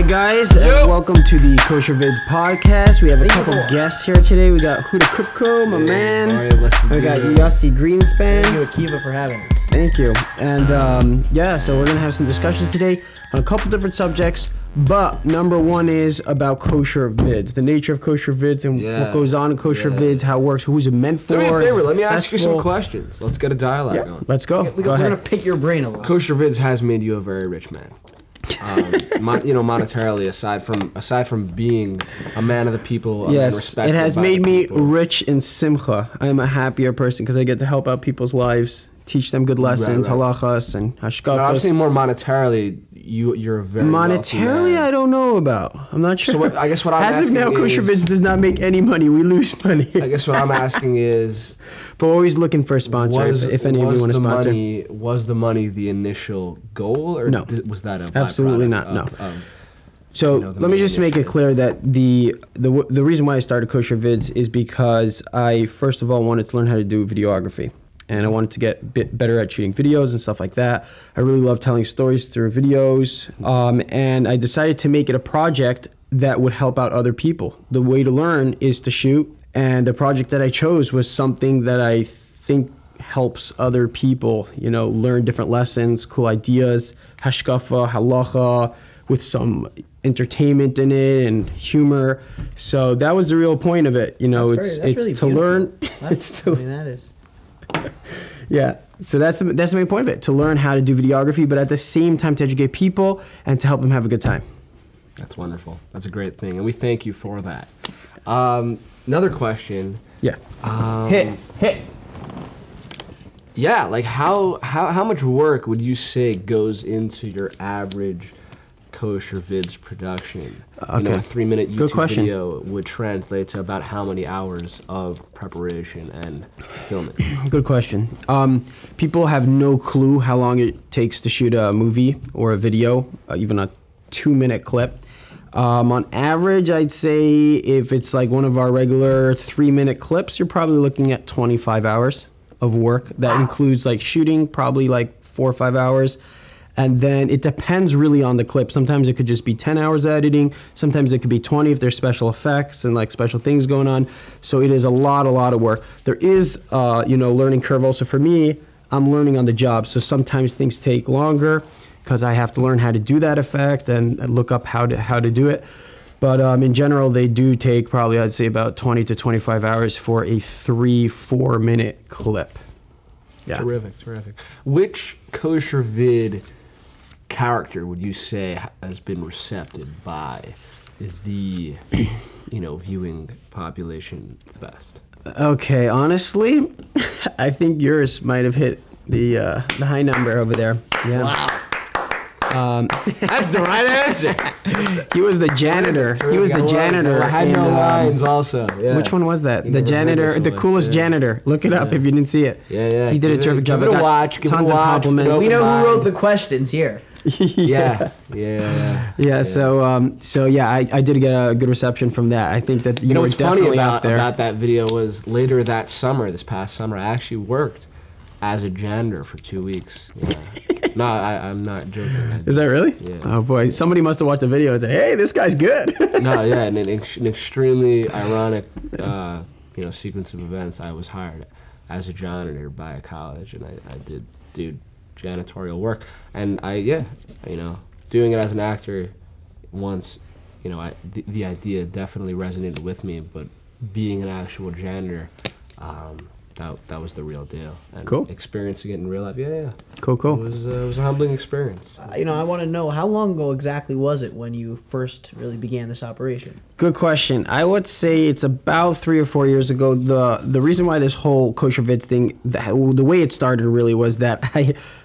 Hi guys, and welcome to the Kosher Vids podcast. We have a couple guests here today. We got Huda Kripko, my man. We got Yossi Greenspan. Thank you, Akiva, for having us. Thank you. And yeah, so we're gonna have some discussions today on a couple different subjects. But number one is about Kosher Vids, the nature of Kosher Vids and what goes on in Kosher Vids, how it works, who's it meant for. Do me a favor, let me ask you some questions. Let's get a dialogue going. Let's go. We're going to pick your brain a lot. Kosher Vids has made you a very rich man. Monetarily, aside from being a man of the people, yes, it has made me rich in simcha. I am a happier person because I get to help out people's lives, teach them good lessons, halachas and hashkafas. No, I'm saying more monetarily. You're a very monetarily. I don't know about. I'm not sure. So I guess what I'm asking is, as of now, Kosher Vids does not make any money. We lose money. I guess what I'm asking is, but we're always looking for a sponsor. If any of you want to sponsor, was the money the initial goal, or no? Was that a absolutely not? No. So let me just make it clear that the reason why I started Kosher Vids is because I first of all wanted to learn how to do videography. And I wanted to get a bit better at shooting videos and stuff like that. I really love telling stories through videos. And I decided to make it a project that would help out other people. The way to learn is to shoot. And the project that I chose was something that I think helps other people, learn different lessons, cool ideas, hashkafa, halacha, with some entertainment in it and humor. So that was the real point of it. It's really to learn. That is. Yeah, so that's the main point of it, to learn how to do videography, but at the same time to educate people and to help them have a good time. That's wonderful. That's a great thing, and we thank you for that. Another question. Yeah. Hit. Yeah, like how much work would you say goes into your average Kosher Vids production? Okay. A 3-minute YouTube video would translate to about how many hours of preparation and filming? Good question. People have no clue how long it takes to shoot a movie or a video, even a 2-minute clip. On average, I'd say if it's like one of our regular 3-minute clips, you're probably looking at 25 hours of work. That includes like shooting, probably like 4 or 5 hours. And then it depends really on the clip. Sometimes it could just be 10 hours of editing. Sometimes it could be 20 if there's special effects and like special things going on. So it is a lot of work. There is, learning curve also for me. I'm learning on the job. So sometimes things take longer because I have to learn how to do that effect and look up how to do it. But in general, they do take probably, I'd say, about 20 to 25 hours for a 3-4 minute clip. Yeah. Terrific. Which Kosher Vid character would you say has been receptive by the viewing population best? Okay, honestly, I think yours might have hit the high number over there. Yeah. Wow. That's the right answer. He was the janitor. He was the janitor. I had no lines also. Yeah. Which one was that? The janitor, the coolest janitor. Look it up if you didn't see it. Yeah. He did a terrific job. Give it a watch. Tons of compliments. We know who wrote the questions here. Yeah. So I did get a good reception from that. I think that you know what's definitely funny out there. about that video was later that summer, this past summer, I actually worked as a janitor for 2 weeks. Yeah. No, I'm not joking. Is that really? Yeah. Oh boy, somebody must have watched the video and said, "Hey, this guy's good." No, yeah, and an extremely ironic, sequence of events. I was hired as a janitor by a college, and I did do janitorial work, and doing it as an actor once, the idea definitely resonated with me, but being an actual janitor, that was the real deal. And cool. Experiencing it in real life, yeah. Cool. It was a humbling experience. I want to know, how long ago exactly was it when you first really began this operation? Good question. I would say it's about 3 or 4 years ago. The reason why this whole Kosher Vids thing, the way it started really was that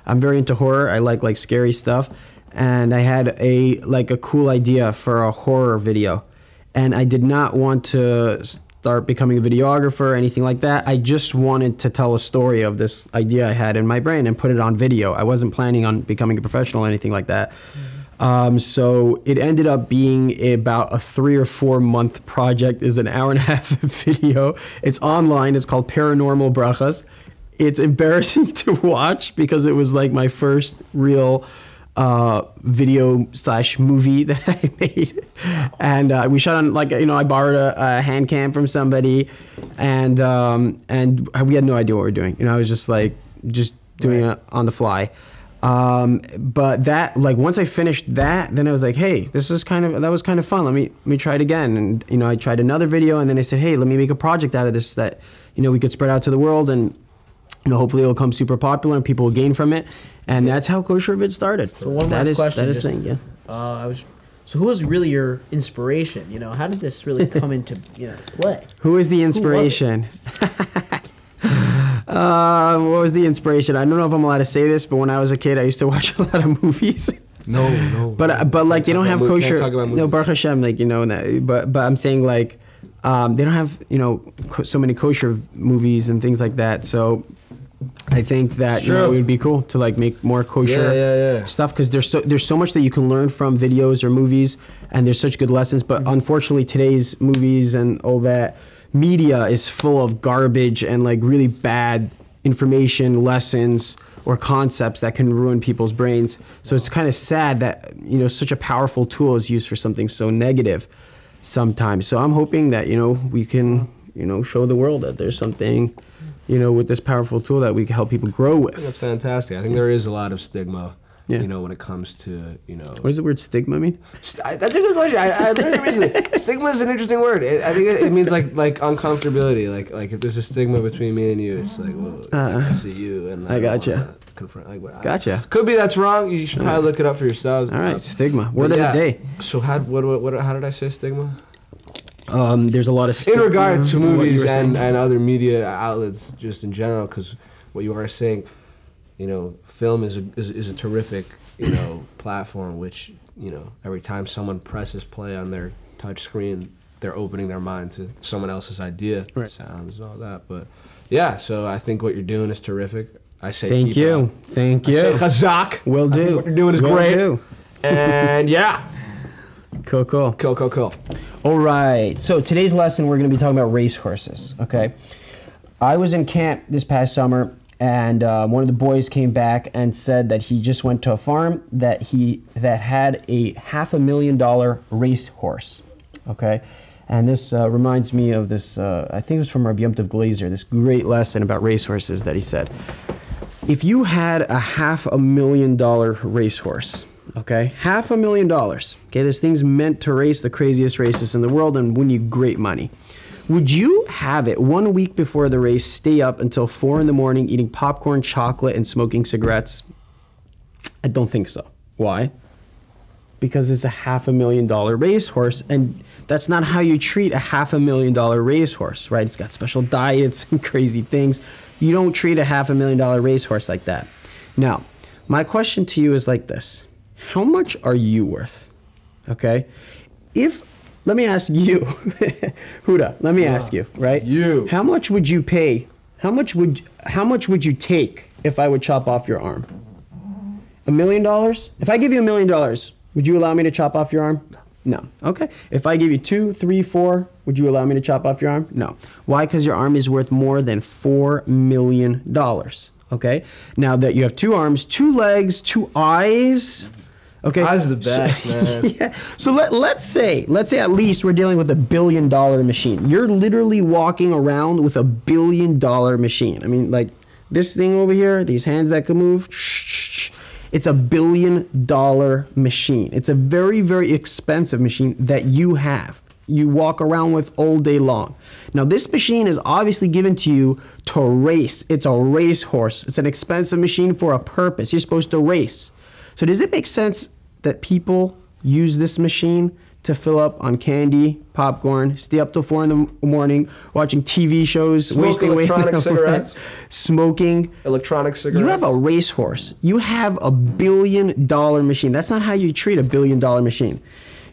I'm very into horror. I like scary stuff. And I had a cool idea for a horror video. And I did not want to start becoming a videographer or anything like that. I just wanted to tell a story of this idea I had in my brain and put it on video. I wasn't planning on becoming a professional or anything like that. So it ended up being about a 3 or 4 month project. It's an hour-and-a-half video. It's online. It's called Paranormal Brachas. It's embarrassing to watch because it was like my first real video / movie that I made, and we shot on, like, I borrowed a hand cam from somebody, and we had no idea what we were doing. I was just doing it on the fly. But that, like, once I finished that, then I was like, hey, that was kind of fun. Let me try it again. And, I tried another video, and then I said, hey, let me make a project out of this that, we could spread out to the world, and, hopefully it'll become super popular and people will gain from it. And that's how Kosher Vids started. So one last question. That is thing, yeah. So who was really your inspiration? How did this really come into play? Who is the inspiration? What was the inspiration? I don't know if I'm allowed to say this, but when I was a kid, I used to watch a lot of movies. No. But like, they don't have kosher. No, Baruch Hashem, like, but I'm saying, like, they don't have so many kosher movies and things like that. So I think that it would be cool to, like, make more kosher stuff, because there's so much that you can learn from videos or movies, and there's such good lessons. But unfortunately, today's movies and all that media is full of garbage and, like, really bad information, lessons, or concepts that can ruin people's brains. So it's kind of sad that such a powerful tool is used for something so negative sometimes. So I'm hoping that we can show the world that there's something with this powerful tool that we can help people grow with. That's fantastic. I think there is a lot of stigma, when it comes to, What does the word stigma mean? That's a good question. I learned it recently. Stigma is an interesting word. I think it means like uncomfortability. Like if there's a stigma between me and you, it's like, well, I see you and I gotcha. Confront. Gotcha. Could be that's wrong. You should probably look it up for yourselves. All right, stigma. Word of the day. So how did I say stigma? There's a lot of in regard to movies and other media outlets, just in general, because what you are saying, film is a terrific platform, which every time someone presses play on their touch screen, they're opening their mind to someone else's idea, sounds and all that. But yeah, so I think what you're doing is terrific. I say thank you. I say chazak. Will do. What you're doing is great. And yeah. Cool. All right. So today's lesson, we're going to be talking about racehorses. Okay. I was in camp this past summer, and one of the boys came back and said that he just went to a farm that had a $500,000 racehorse. Okay. And this reminds me of this. I think it was from Rabbi Yom Tov Glazer. This great lesson about racehorses that he said. If you had a $500,000 racehorse, okay, $500,000, okay, this thing's meant to race the craziest races in the world and win you great money. Would you have it 1 week before the race stay up until 4 in the morning eating popcorn, chocolate, and smoking cigarettes? I don't think so. Why? Because it's a $500,000 racehorse, and that's not how you treat a $500,000 racehorse, right? It's got special diets and crazy things. You don't treat a $500,000 racehorse like that. Now, my question to you is like this. How much are you worth? Okay? Let me ask you, Huda, let me ask you, right? You. How much would you pay? How much would you take if I would chop off your arm? $1 million? If I give you $1 million, would you allow me to chop off your arm? No. Okay. If I give you 2, 3, 4, would you allow me to chop off your arm? No. Why? Because your arm is worth more than $4 million. Okay. Now that you have 2 arms, 2 legs, 2 eyes. Okay. Eyes are the best, man. Yeah. So let's say at least we're dealing with $1 billion machine. You're literally walking around with $1 billion machine. I mean, like this thing over here, these hands that can move. It's $1 billion machine. It's a very, very expensive machine that you have. You walk around with all day long. Now, this machine is obviously given to you to race. It's a racehorse. It's an expensive machine for a purpose. You're supposed to race. So does it make sense that people use this machine to fill up on candy, popcorn, stay up till 4 in the morning, watching TV shows, wasting electronic cigarettes, smoking electronic cigarettes? You have a racehorse. You have $1 billion machine. That's not how you treat $1 billion machine.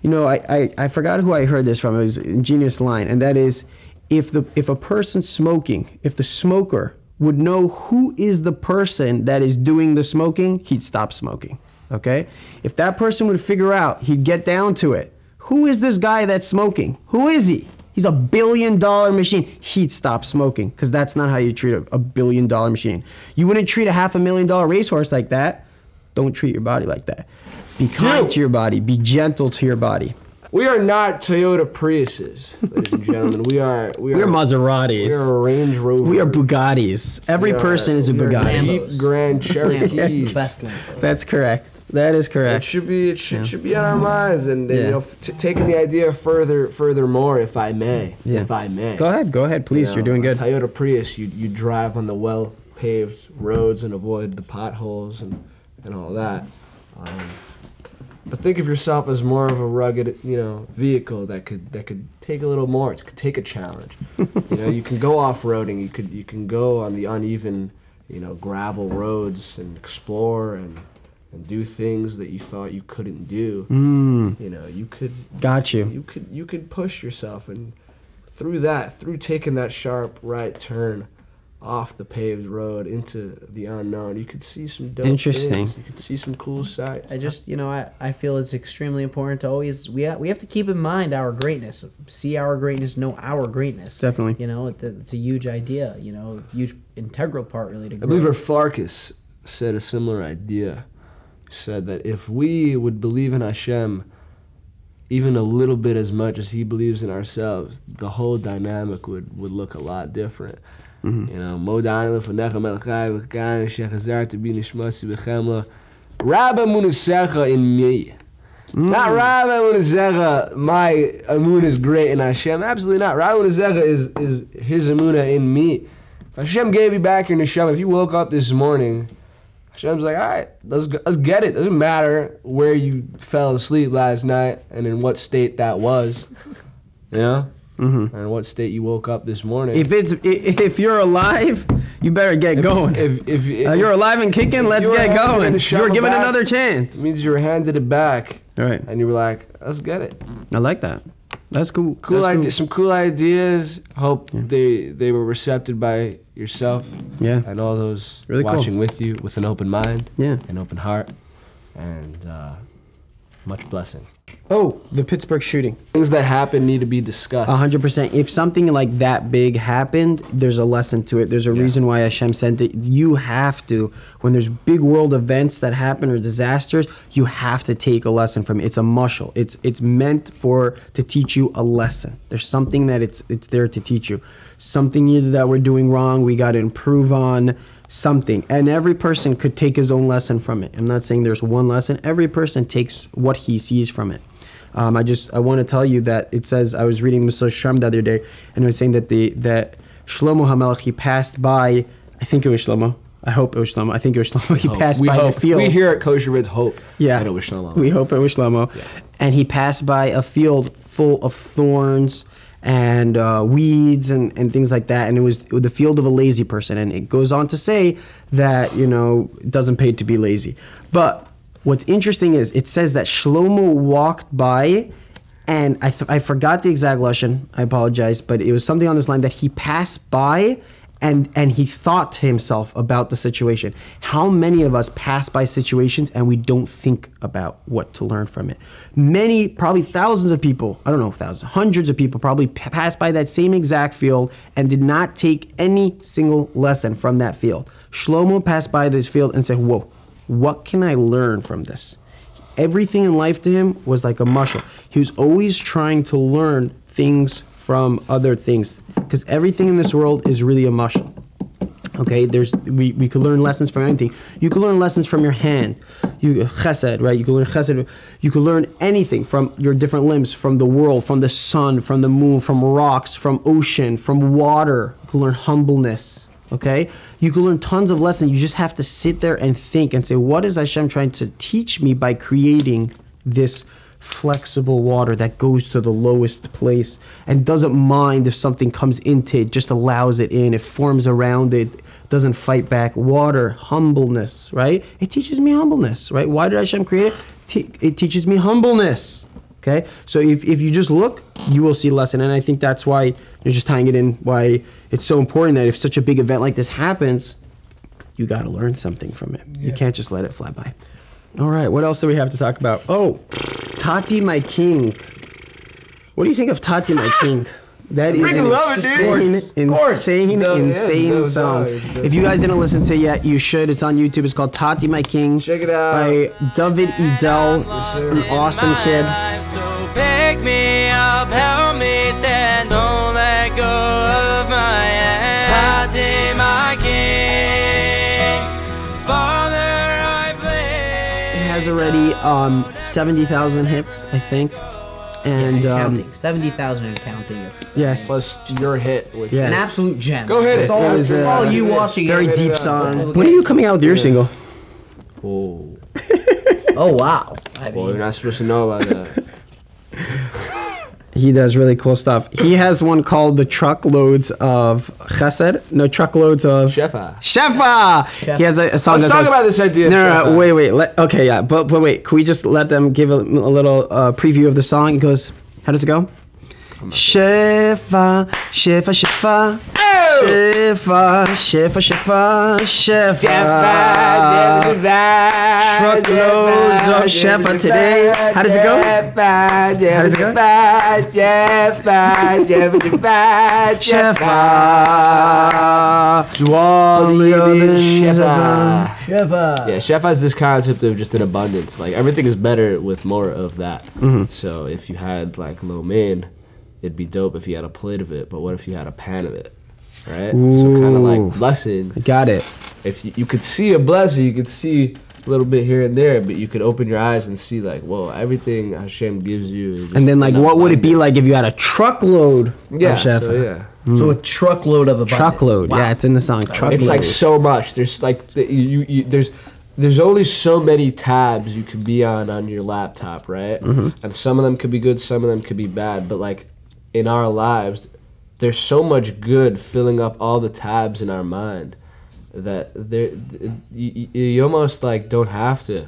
You know, I forgot who I heard this from. It was a genius line, and that is, if a person's smoking, if the smoker would know who is the person that is doing the smoking, he'd stop smoking. Okay? If that person would figure out, he'd get down to it. Who is this guy that's smoking? Who is he? He's $1 billion machine. He'd stop smoking, because that's not how you treat a $1 billion machine. You wouldn't treat a $500,000 racehorse like that. Don't treat your body like that. Be kind to your body. Be gentle to your body. We are not Toyota Priuses, ladies and gentlemen. We're Maseratis. We are Range Rover. We are Bugattis. Every person is a Bugatti. Jeep Grand Cherokees. Best Lambos. That's correct. That is correct. It should be on our minds, and you know, taking the idea furthermore, if I may. Yeah. If I may. Go ahead, please. You know, You're doing good. Toyota Prius, you drive on the well-paved roads and avoid the potholes and all that. But think of yourself as more of a rugged, you know, vehicle that could take a little more. It could take a challenge. You know, you can go off-roading. You can go on the uneven, you know, gravel roads and explore and do things that you thought you couldn't do. You know, you could. Got you. You could push yourself, and through taking that sharp right turn off the paved road into the unknown, you could see some dope Interesting things. You could see some cool sights. I just, you know, I feel it's extremely important to always, we have to keep in mind our greatness, see our greatness, know our greatness. Definitely. You know, it's a huge idea, you know, huge integral part really to I grow. believe Farkas said a similar idea. He said that if we would believe in Hashem even a little bit as much as he believes in ourselves, the whole dynamic would look a lot different. You know, Modan lefanecha melchai v'kain shechazar to be nishmasi b'chemla. Rabba munasecha in me. Not Rabba munasecha, my amun is great in Hashem. Absolutely not. Rabba munasecha is his amuna in me. If Hashem gave you back your neshama, if you woke up this morning, Hashem's like, all right, let's get it. Doesn't matter where you fell asleep last night and in what state that was. You know? And what state you woke up this morning. If you're alive, you better get going. If you're alive and kicking, let's get going. You're given another chance. It means you were handed it back. All right. And you were like, let's get it. I like that. That's cool. Some cool ideas. Hope they were receptive by yourself. Yeah. And all those really watching cool. with you with an open mind. Yeah. An open heart. And much blessing. Oh, the Pittsburgh shooting. Things that happen need to be discussed. 100%. If something like that big happened, there's a lesson to it. There's a reason why Hashem sent it. You have to, when there's big world events that happen or disasters, you have to take a lesson from it. It's a mushal. It's meant to teach you a lesson. There's something that it's there to teach you. Something either that we're doing wrong, we got to improve on. Something, and every person could take his own lesson from it. I'm not saying there's one lesson. Every person takes what he sees from it. I want to tell you that it says, I was reading Mesilas Yesharim the other day, and it was saying that that Shlomo HaMelech, he passed by, I think it was Shlomo. I hope it was Shlomo. I think it was Shlomo. He passed by the field. We here at Kosher Vids hope that it was Shlomo. We hope it was Shlomo. Yeah. And he passed by a field full of thorns and weeds and things like that, and it was the field of a lazy person. And it goes on to say that, you know, it doesn't pay to be lazy. But what's interesting is it says that Shlomo walked by, and I forgot the exact lashon, I apologize, but it was something on this line that he passed by and he thought to himself about the situation. How many of us pass by situations and we don't think about what to learn from it? Many, probably thousands of people, I don't know, thousands, hundreds of people probably passed by that same exact field and did not take any single lesson from that field. Shlomo passed by this field and said, whoa, what can I learn from this? Everything in life to him was like a mushal. He was always trying to learn things from other things, because everything in this world is really a mushal. Okay, we could learn lessons from anything. You could learn lessons from your hand, chesed, right? You could learn chesed. You could learn anything from your different limbs, from the world, from the sun, from the moon, from rocks, from ocean, from water. You could learn humbleness. Okay, you can learn tons of lessons. You just have to sit there and think and say, what is Hashem trying to teach me by creating this flexible water that goes to the lowest place and doesn't mind if something comes into it, just allows it in, it forms around it, doesn't fight back. Water, humbleness, right? It teaches me humbleness, right? Why did Hashem create it? It teaches me humbleness. Okay, so if you just look, you will see a lesson. And I think that's why you're just tying it in, why it's so important that if such a big event like this happens, you got to learn something from it. Yeah. You can't just let it fly by. All right, what else do we have to talk about? Oh, Tati, my king. What do you think of Tati, my king? That is an insane song. If you guys didn't listen to it yet, you should. It's on YouTube. It's called Tati My King. Check it out. By Dovid Eddel. An awesome kid. So pick me up, help me stand, don't let go of my hand. Tati my king, Father I play. It has already 70,000 hits, I think. And counting. 70,000 and counting. It's yes. Plus your hit, which Yes. an absolute gem. Go hit it. It's all, is, all you watching very it. deep song. Okay. When are you coming out with your single? Oh, Oh wow! I well, mean, you're not supposed to know about that. He does really cool stuff. He has one called The Truckloads of Chesed. No, Truckloads of... Shefa. Shefa! He has a song Let's that talk goes... about this idea. No, wait. Okay, yeah. But wait. Can we just let them give a little preview of the song? It goes... How does it go? Shefa, Shefa, Shefa. Oh! Shefa, Shefa, Shefa, Shefa. Truckloads of Shefa today. How does it go? How does it go? Shefa. To all the other Shefa. Shiva. Yeah, Shefa has this concept of just an abundance. Like, everything is better with more of that. So if you had, like, lo mein, it'd be dope if you had a plate of it, but what if you had a pan of it? Right? So kind of like blessing. Got it. If you could see a blessing, you could see a little bit here and there, but you could open your eyes and see like, whoa, everything Hashem gives you. Is just And then, like, enough what would it be abundance. like if you had a truckload Yeah, of Shefa? so yeah. So a truckload of abundance. Truckload. Wow. Yeah, it's in the song. Truckload. It's like so much. There's like there's only so many tabs you can be on your laptop, right? And some of them could be good, some of them could be bad. But like in our lives, there's so much good filling up all the tabs in our mind that you almost like don't have to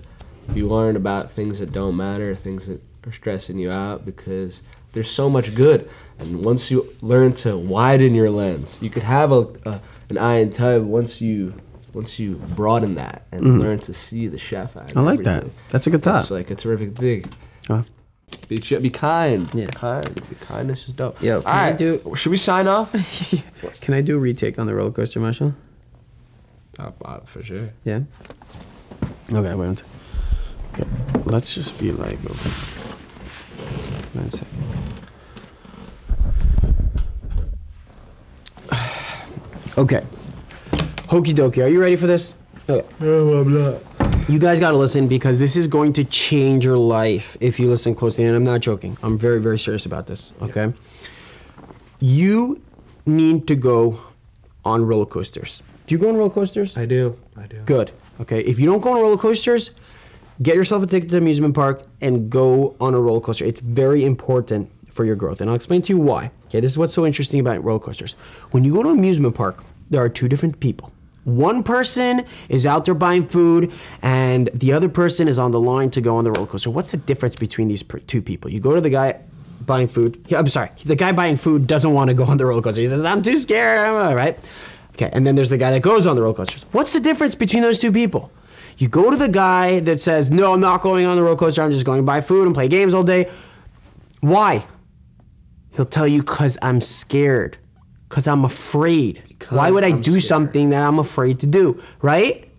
be worrying about things that don't matter, things that are stressing you out, because there's so much good. And once you learn to widen your lens, you could have an eye in tub once you broaden that and learn to see the chef. I like that. That's a good thought. It's like a terrific thing. Oh. Be kind. Yeah. Kindness is dope. Yo, All can I right. do- Should we sign off? Can I do a retake on the roller coaster, Marshall? For sure. Yeah. Okay, wait. Okay. Let's just be like. Okay. 1 second. Okay. Hokey dokey. Are you ready for this? Okay. You guys got to listen because this is going to change your life if you listen closely. And I'm not joking. I'm very, very serious about this. Okay. You need to go on roller coasters. Do you go on roller coasters? I do. Good. Okay. If you don't go on roller coasters, get yourself a ticket to the amusement park and go on a roller coaster. It's very important for your growth. And I'll explain to you why. Okay. This is what's so interesting about roller coasters. When you go to an amusement park, there are two different people. One person is out there buying food, and the other person is on the line to go on the roller coaster. What's the difference between these two people? You go to the guy buying food. I'm sorry. The guy buying food doesn't want to go on the roller coaster. He says, I'm too scared. Right? Okay. And then there's the guy that goes on the roller coasters. What's the difference between those two people? You go to the guy that says, no, I'm not going on the roller coaster. I'm just going to buy food and play games all day. Why? He'll tell you, because I'm scared. Because I'm afraid. Why would I do something that I'm afraid to do, right?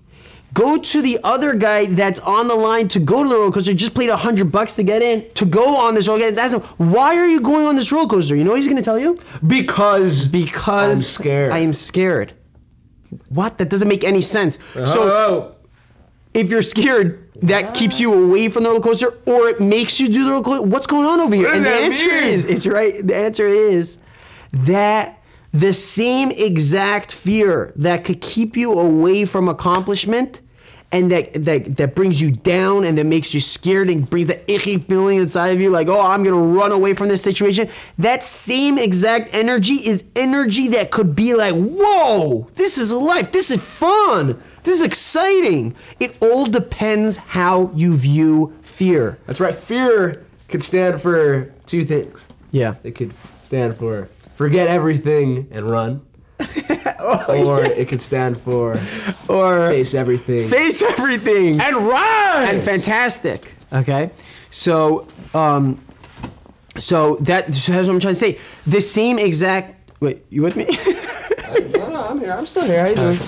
Go to the other guy that's on the line to go to the roller coaster, just paid $100 to get in, to go on this roller coaster. Ask him, why are you going on this roller coaster? You know what he's going to tell you? Because I'm scared. I am scared. What? That doesn't make any sense. So if you're scared, that keeps you away from the roller coaster, or it makes you do the roller coaster. What's going on over here? And the answer is, it's right. The answer is that the same exact fear that could keep you away from accomplishment and that brings you down and that makes you scared and brings the icky feeling inside of you like, oh, I'm going to run away from this situation. That same exact energy is energy that could be like, whoa, this is life. This is fun. This is exciting. It all depends how you view fear. That's right. Fear could stand for two things. Yeah. It could stand for forget everything and run. Or it could stand for face everything. Face everything. And run! And fantastic. Okay? So, So that's what I'm trying to say. The same exact. Wait, you with me? No, I'm here. I'm still here. How you doing?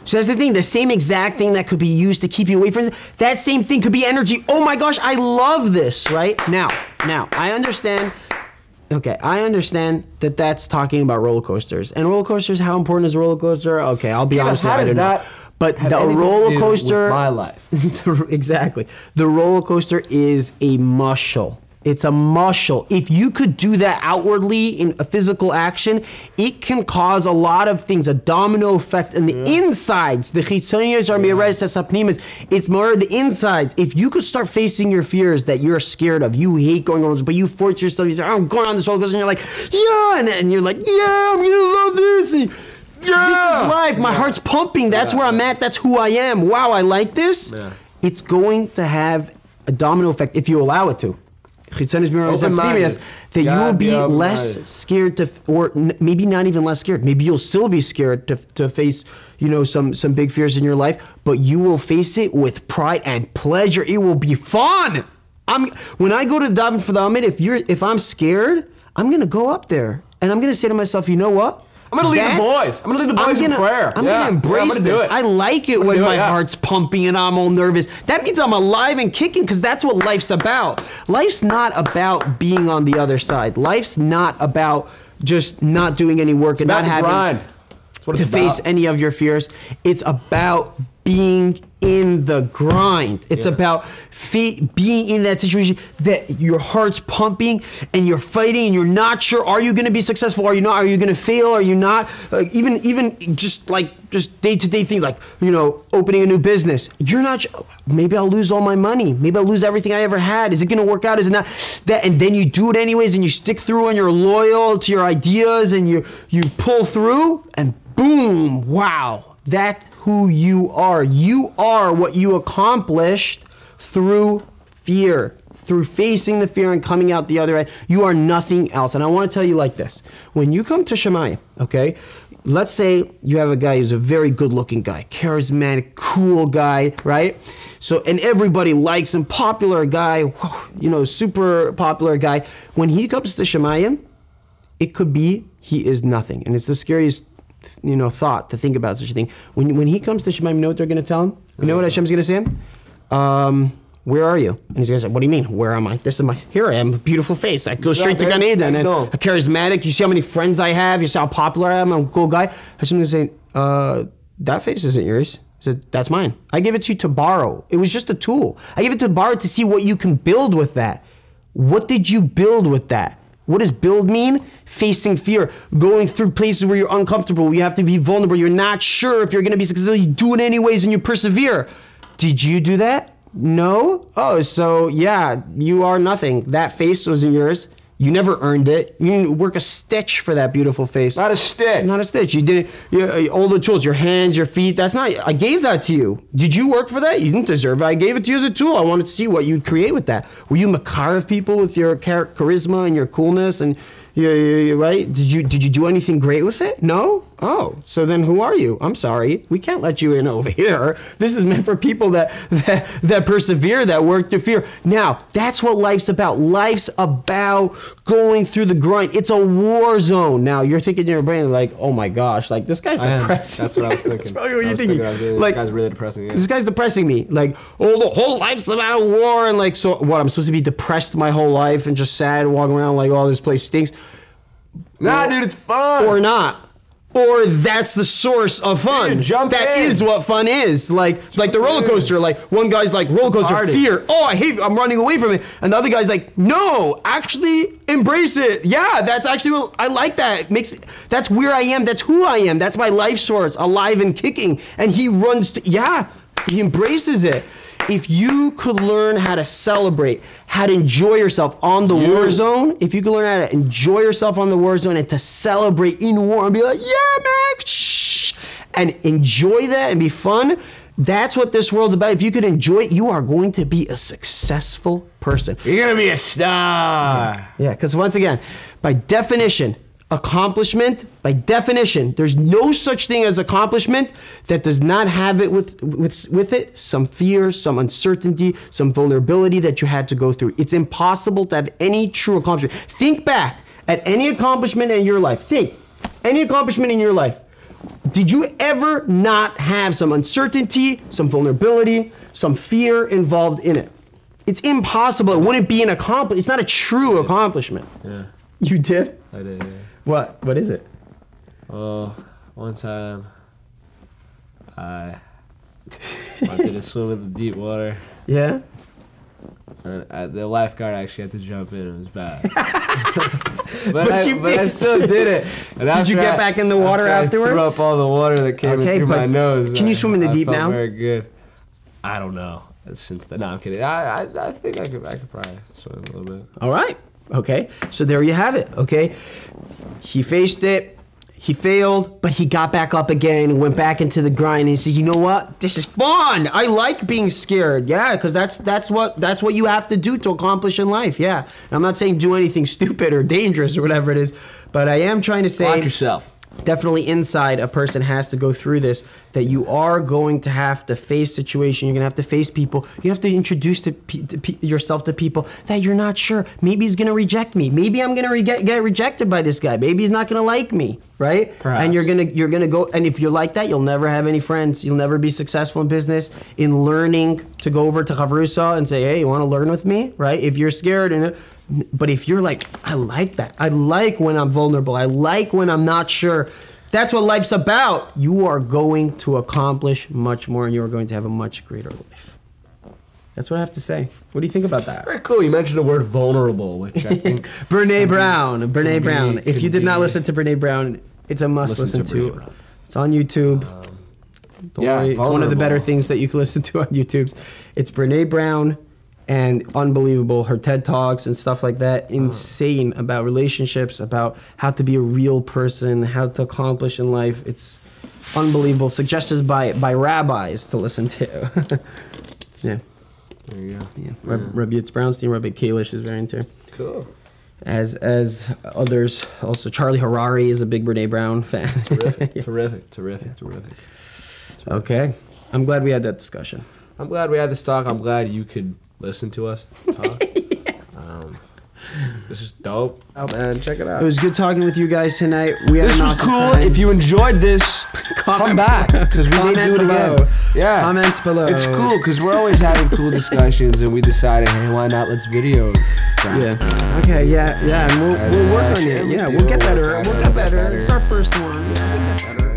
So that's the thing. The same exact thing that could be used to keep you away from that same thing could be energy. Oh my gosh, I love this. Right now, I understand. Okay, I understand that that's talking about roller coasters. And roller coasters, how important is a roller coaster? Okay, I'll be honest. How does that? But have the anything roller to do coaster. with my life. Exactly. The roller coaster is a muscle. It's a muscle. If you could do that outwardly in a physical action, it can cause a lot of things, a domino effect in the insides. The chitzonios are miras sapnimas. It's more the insides. If you could start facing your fears that you're scared of, you hate going on, but you force yourself, you say, I'm going on this roller coaster, and you're like, yeah, and you're like, yeah, I'm gonna love this. And, yeah, this is life. My heart's pumping. That's where I'm at. That's who I am. Wow, I like this. Yeah. It's going to have a domino effect if you allow it to. That you will be less scared to, or maybe not even less scared. Maybe you'll still be scared to face, some big fears in your life, but you will face it with pride and pleasure. It will be fun. When I go to Dovid for the Amid, if I'm scared, I'm gonna go up there and I'm gonna say to myself, you know what? I'm gonna lead the boys. I'm gonna lead the boys in prayer. I'm gonna embrace this. I like it when my heart's pumping and I'm all nervous. That means I'm alive and kicking because that's what life's about. Life's not about being on the other side. Life's not about just not doing any work and not having to face any of your fears. It's about being in the grind. It's about being in that situation that your heart's pumping and you're fighting and you're not sure, are you going to be successful? Are you not? Are you going to fail? Are you not? Even just day-to-day things like, opening a new business. You're not sure. Maybe I'll lose all my money. Maybe I'll lose everything I ever had. Is it going to work out? Is it not? And then you do it anyways and you stick through and you're loyal to your ideas and you pull through and boom, wow. That's who you are. You are what you accomplished through fear, through facing the fear and coming out the other end. You are nothing else. And I want to tell you like this. When you come to Shemayim, okay, let's say you have a guy who's a very good-looking guy, charismatic, cool guy, right? So, and everybody likes him, popular guy, super popular guy. When he comes to Shemayim, it could be he is nothing. And it's the scariest thought to think about such a thing. When he comes to Shemayim, you know what they're going to tell him? You know what Hashem's going to say to him? Where are you? And he's going to say, what do you mean? Where am I? Here I am, beautiful face. I go straight to Gan Eden. And a charismatic, you see how many friends I have? You see how popular I am? I'm a cool guy. Hashem's going to say, that face isn't yours. He said, that's mine. I gave it to you to borrow. It was just a tool. I gave it to borrow to see what you can build with that. What did you build with that? What does build mean? Facing fear, going through places where you're uncomfortable, you have to be vulnerable, you're not sure if you're going to be successful, you do it anyways and you persevere. Did you do that? No? Oh, so yeah, you are nothing. That face wasn't yours. You never earned it. You didn't work a stitch for that beautiful face. Not a stitch. Not a stitch. You didn't, all the tools, your hands, your feet, that's not, I gave that to you. Did you work for that? You didn't deserve it. I gave it to you as a tool. I wanted to see what you'd create with that. Were you makar of people with your charisma and your coolness and right? Did you do anything great with it? No? Oh, so then who are you? I'm sorry. We can't let you in over here. This is meant for people that persevere, that work through fear. Now, that's what life's about. Life's about going through the grind. It's a war zone. Now, you're thinking in your brain like, oh my gosh, like this guy's depressing. That's what I was thinking. That's probably what you're thinking. This guy's really depressing. Yeah. This guy's depressing me. Like, oh, the whole life's about a war. And like, so what, I'm supposed to be depressed my whole life and just sad, walking around like, oh, this place stinks. Nah, dude, it's fun. Or not. Or that's the source of fun. Dude, that is what fun is. Like the roller coaster. Like one guy's like, roller coaster, fear. Oh, I hate it. I'm running away from it. And the other guy's like, no, actually embrace it. Yeah, that's actually, I like that. That's where I am. That's who I am. That's my life source, alive and kicking. And he runs, he embraces it. If you could learn how to celebrate, how to enjoy yourself on the war zone, if you could learn how to enjoy yourself on the war zone and to celebrate in war and be like, yeah, man, shh, and enjoy that and be fun, that's what this world's about. If you could enjoy it, you are going to be a successful person. You're going to be a star. Yeah, because once again, by definition, accomplishment, by definition, there's no such thing as accomplishment that does not have it with it some fear, some uncertainty, some vulnerability that you had to go through. It's impossible to have any true accomplishment. Think back at any accomplishment in your life. Think, any accomplishment in your life. Did you ever not have some uncertainty, some vulnerability, some fear involved in it? It's impossible. It wouldn't be an accomplishment. It's not a true accomplishment. Yeah. You did? I did, yeah. What is it? Oh, one time I wanted to swim in the deep water. Yeah? And the lifeguard actually had to jump in. It was bad. But I still did it. And Did you get back in the water afterwards? I threw up all the water that came in through my nose. Can you swim in the deep I felt now? very good. I don't know. Since then, no, I'm kidding. I think I could probably swim a little bit. All right. Okay. So there you have it. Okay. He faced it. He failed, but he got back up again and went back into the grind. And he said, "You know what? This is fun. I like being scared. Yeah, because that's what you have to do to accomplish in life. Yeah. And I'm not saying do anything stupid or dangerous or whatever it is, but I am trying to say Watch yourself. Definitely inside a person has to go through this, that you are going to have to face situation. You're going to have to face people. You have to introduce yourself to people that you're not sure. Maybe he's going to reject me. Maybe I'm going to get rejected by this guy. Maybe he's not going to like me, right? Perhaps. And you're going to go, and if you're like that, you'll never have any friends. You'll never be successful in business, in learning to go over to Chavrusa and say, hey, you want to learn with me, right? If you're scared but if you're like, I like that. I like when I'm vulnerable. I like when I'm not sure. That's what life's about. You are going to accomplish much more, and you are going to have a much greater life. That's what I have to say. What do you think about that? Very cool. You mentioned the word vulnerable, which I think... Brene Brown. If you did not listen to Brene Brown, it's a must listen to. It's on YouTube. Don't worry. It's one of the better things that you can listen to on YouTube. It's Brene Brown. And unbelievable, her TED Talks and stuff like that, insane about relationships, about how to be a real person, how to accomplish in life. It's unbelievable. Suggested by rabbis to listen to. Yeah. There you go. Yeah. Rabbi Yitzhak Brownstein, Rabbi Kalish is very into. Cool. As others, also Charlie Harari is a big Brene Brown fan. Terrific. Okay. I'm glad we had that discussion. I'm glad we had this talk. I'm glad you could listen to us talk. This is dope. Oh man, check it out. It was good talking with you guys tonight. This was cool. Time. If you enjoyed this, come back because we may do it again. Yeah, comments below. It's cool because we're always having cool discussions, and we decided, hey, why not? Let's video. Yeah. Okay. Yeah. And we'll work on it. Yeah. We'll get better. It's our first one. We'll get better.